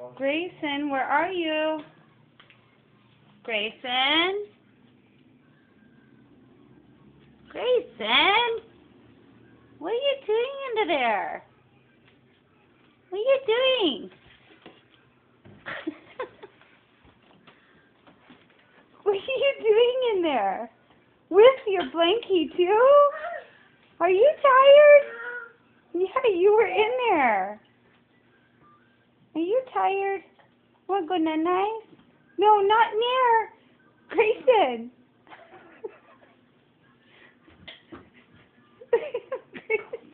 Grayson, where are you? Grayson? Grayson? What are you doing under there? What are you doing? What are you doing in there? With your blankie too? Are you tired? Yeah, you were in there. Are you tired? Want to go night-night? No, not near. Grayson. Grayson.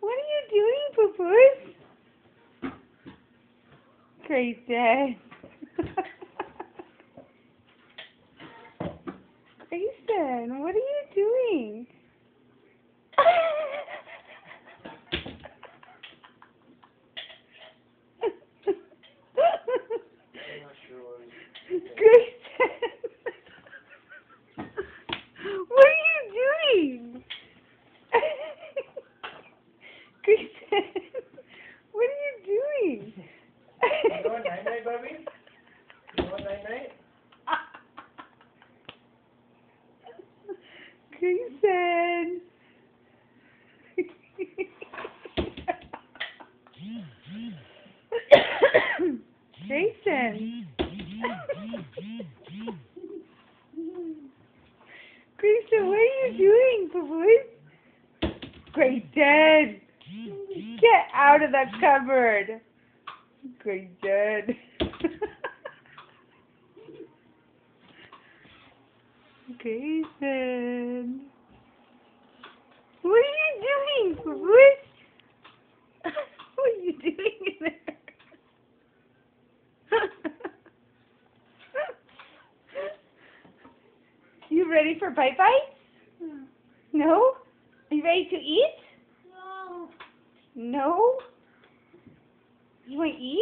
What are you doing, Poo-Poo's? Grayson. Grayson, what are you doing? Grayson! What are you doing? Grayson! What are you doing? You going night-night, Bubby? You going night-night? Grayson! Grayson! Grayson, what are you doing, Poo-Poo? Grayson! Get out of that cupboard! Grayson! Grayson! What are you doing, Poo-Poo? What are you doing in there? You ready for bite bites? No? Are you ready to eat? No. No? You want to eat?